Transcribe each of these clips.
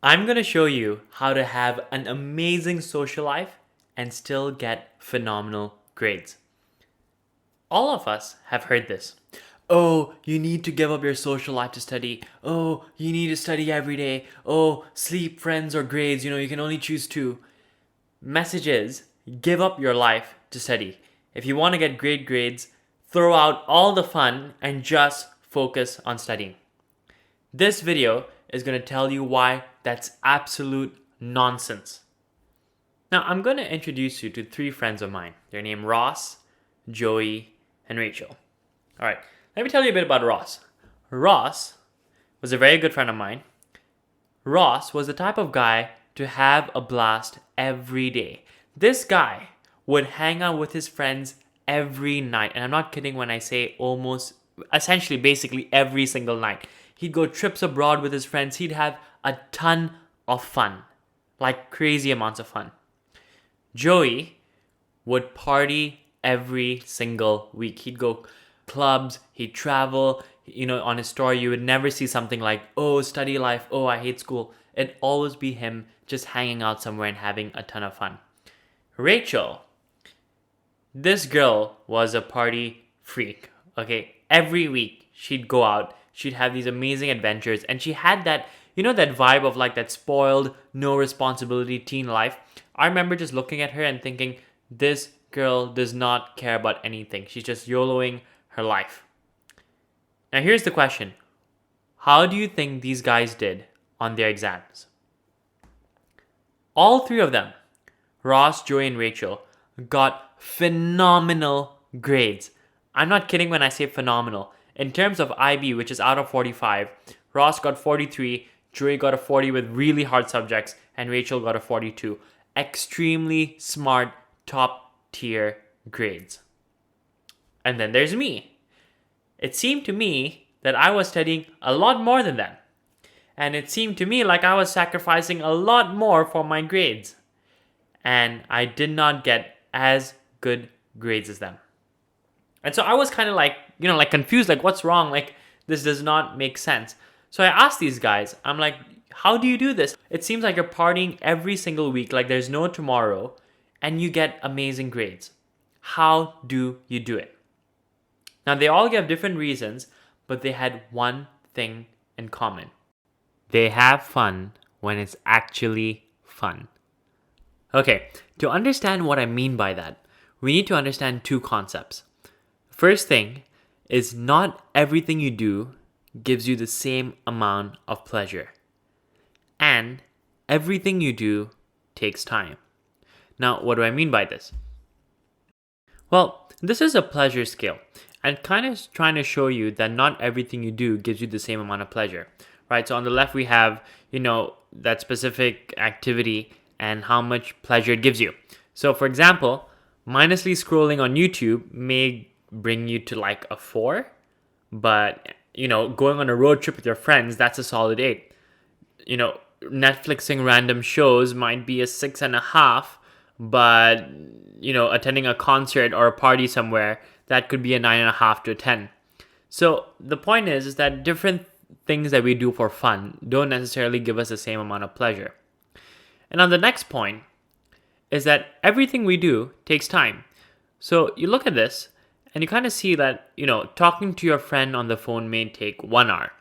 I'm going to show you how to have an amazing social life and still get phenomenal grades. All of us have heard this. Oh, you need to give up your social life to study. Oh, you need to study every day. Oh, sleep, friends, or grades. You can only choose two. Message is, give up your life to study. If you want to get great grades, throw out all the fun and just focus on studying. This video is going to tell you why that's absolute nonsense. Now, I'm going to introduce you to three friends of mine. They're named Ross, Joey, and Rachel. All right, let me tell you a bit about Ross. Ross was a very good friend of mine. Ross was the type of guy to have a blast every day. This guy would hang out with his friends every night. And I'm not kidding when I say essentially, basically every single night. He'd go trips abroad with his friends. He'd have a ton of fun, like crazy amounts of fun. Joey would party every single week. He'd go clubs, he'd travel. On his story, you would never see something like, oh, study life, oh, I hate school. It'd always be him just hanging out somewhere and having a ton of fun. Rachel, this girl was a party freak, okay? Every week, she'd go out, she'd have these amazing adventures, and she had that, that vibe of like that spoiled, no responsibility teen life. I remember just looking at her and thinking, this girl does not care about anything. She's just YOLOing her life. Now here's the question. How do you think these guys did on their exams? All three of them, Ross, Joey, and Rachel, got phenomenal grades. I'm not kidding when I say phenomenal. In terms of IB, which is out of 45, Ross got 43, Joey got a 40 with really hard subjects, and Rachel got a 42. Extremely smart, top tier grades. And then there's me. It seemed to me that I was studying a lot more than them. And it seemed to me like I was sacrificing a lot more for my grades. And I did not get as good grades as them. And so I was kind of like confused, like what's wrong? Like this does not make sense. So I asked these guys, I'm like, how do you do this? It seems like you're partying every single week, like there's no tomorrow, and you get amazing grades. How do you do it? Now, they all gave different reasons, but they had one thing in common. They have fun when it's actually fun. Okay, to understand what I mean by that, we need to understand two concepts. First thing is not everything you do gives you the same amount of pleasure. And everything you do takes time. Now, what do I mean by this? Well, this is a pleasure scale. And kind of trying to show you that not everything you do gives you the same amount of pleasure, right? So on the left, we have, that specific activity and how much pleasure it gives you. So for example, mindlessly scrolling on YouTube may bring you to like a 4, but, going on a road trip with your friends, that's a solid 8. Netflixing random shows might be a 6.5, but, attending a concert or a party somewhere, that could be a 9.5 to a 10. So the point is that different things that we do for fun don't necessarily give us the same amount of pleasure. And on the next point is that everything we do takes time. So you look at this and you kind of see that, talking to your friend on the phone may take 1 hour.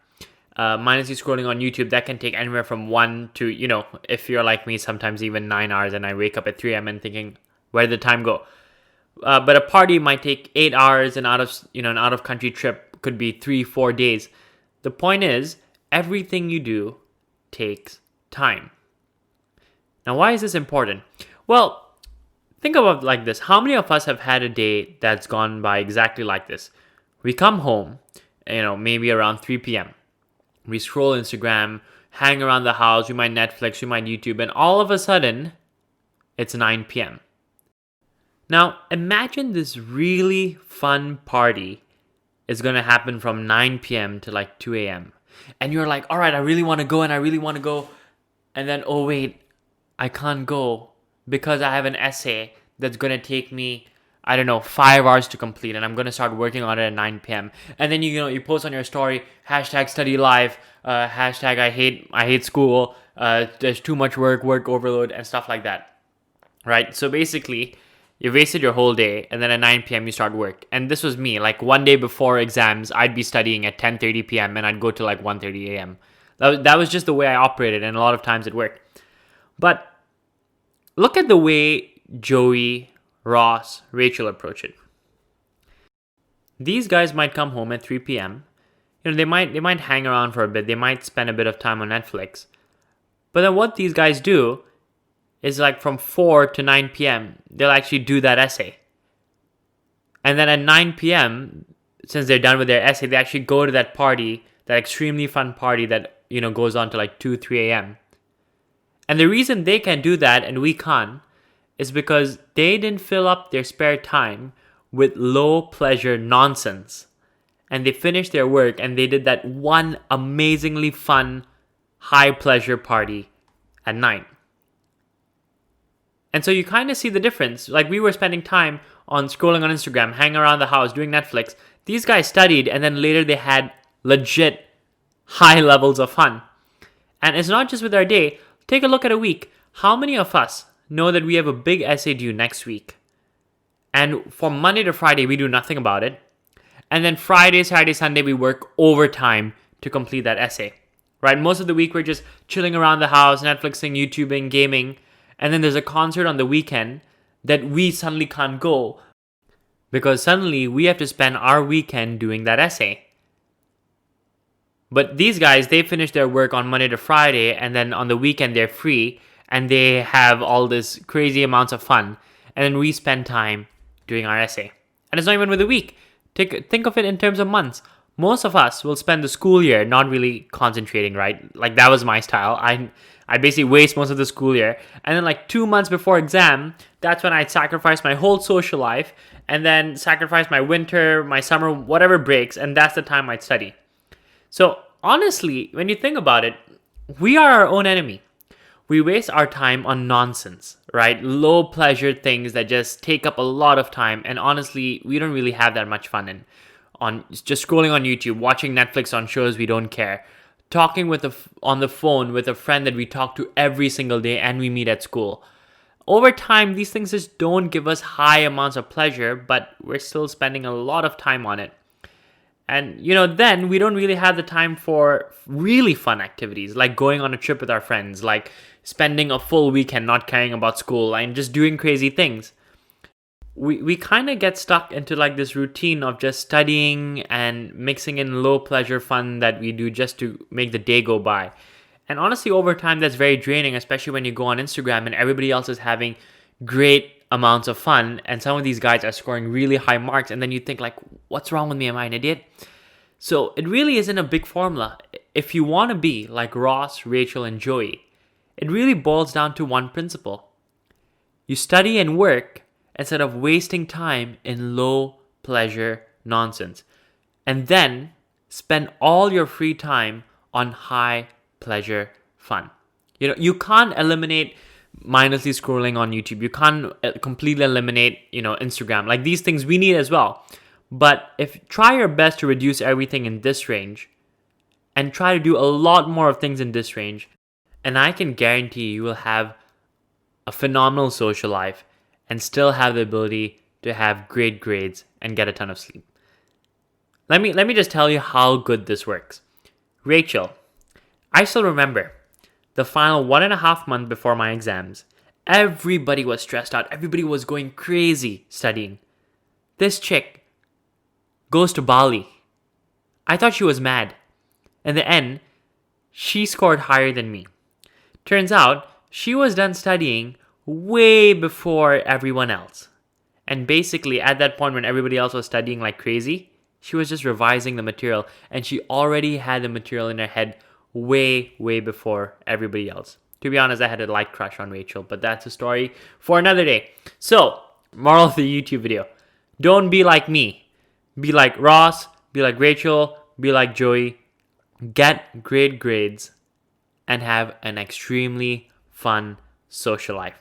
Mindlessly scrolling on YouTube, that can take anywhere from 1 to, if you're like me, sometimes even 9 hours, and I wake up at 3 a.m. and thinking, where did the time go? But a party might take 8 hours, and an out of country trip could be 3-4 days. The point is, everything you do takes time. Now, why is this important? Well, think about it like this. How many of us have had a day that's gone by exactly like this? We come home, maybe around 3 p.m. We scroll Instagram, hang around the house, we might Netflix, we might YouTube, and all of a sudden, it's 9 p.m. Now, imagine this really fun party is going to happen from 9 p.m. to like 2 a.m. And you're like, all right, I really want to go. And then, oh, wait, I can't go because I have an essay that's going to take me, 5 hours to complete. And I'm going to start working on it at 9 p.m. And then, you post on your story, #study live, #I hate school. there's too much work overload, and stuff like that, right? So basically, you wasted your whole day, and then at 9 p.m. you start work. And this was me. Like one day before exams, I'd be studying at 10:30 p.m. and I'd go to like 1:30 a.m. That was just the way I operated, and a lot of times it worked. But look at the way Joey, Ross, Rachel approach it. These guys might come home at 3 p.m. They might hang around for a bit. They might spend a bit of time on Netflix. But then what these guys do is like from 4 to 9 p.m., they'll actually do that essay. And then at 9 p.m., since they're done with their essay, they actually go to that party, that extremely fun party that, goes on to like 2, 3 a.m. And the reason they can do that and we can't is because they didn't fill up their spare time with low pleasure nonsense. And they finished their work and they did that one amazingly fun, high pleasure party at night. And so you kind of see the difference. Like we were spending time on scrolling on Instagram, hanging around the house, doing Netflix. These guys studied and then later they had legit high levels of fun. And it's not just with our day. Take a look at a week. How many of us know that we have a big essay due next week? And from Monday to Friday, we do nothing about it. And then Friday, Saturday, Sunday, we work overtime to complete that essay. Right? Most of the week, we're just chilling around the house, Netflixing, YouTubing, gaming. And then there's a concert on the weekend that we suddenly can't go because suddenly we have to spend our weekend doing that essay. But these guys, they finish their work on Monday to Friday, and then on the weekend they're free and they have all this crazy amounts of fun. And then we spend time doing our essay. And it's not even with a week. Think of it in terms of months. Most of us will spend the school year not really concentrating, right? Like that was my style. I basically waste most of the school year. And then like 2 months before exam, that's when I'd sacrifice my whole social life and then sacrifice my winter, my summer, whatever breaks. And that's the time I'd study. So honestly, when you think about it, we are our own enemy. We waste our time on nonsense, right? Low pleasure things that just take up a lot of time. And honestly, we don't really have that much fun on just scrolling on YouTube, watching Netflix on shows we don't care, talking on the phone with a friend that we talk to every single day and we meet at school. Over time, these things just don't give us high amounts of pleasure, but we're still spending a lot of time on it. And, then we don't really have the time for really fun activities, like going on a trip with our friends, like spending a full weekend not caring about school and just doing crazy things. We kind of get stuck into like this routine of just studying and mixing in low pleasure fun that we do just to make the day go by. And honestly, over time, that's very draining, especially when you go on Instagram and everybody else is having great amounts of fun and some of these guys are scoring really high marks, and then you think like, what's wrong with me? Am I an idiot? So it really isn't a big formula. If you want to be like Ross, Rachel, and Joey, it really boils down to one principle. You study and work instead of wasting time in low pleasure nonsense. And then spend all your free time on high pleasure fun. You can't eliminate mindlessly scrolling on YouTube. You can't completely eliminate, Instagram. Like these things we need as well. But try your best to reduce everything in this range and try to do a lot more of things in this range. And I can guarantee you will have a phenomenal social life and still have the ability to have great grades and get a ton of sleep. Let me just tell you how good this works. Rachel, I still remember the final 1.5 months before my exams. Everybody was stressed out. Everybody was going crazy studying. This chick goes to Bali. I thought she was mad. In the end, she scored higher than me. Turns out, she was done studying way before everyone else. And basically, at that point when everybody else was studying like crazy, she was just revising the material and she already had the material in her head way, way before everybody else. To be honest, I had a light crush on Rachel, but that's a story for another day. So, moral of the YouTube video. Don't be like me. Be like Ross, be like Rachel, be like Joey. Get great grades and have an extremely fun social life.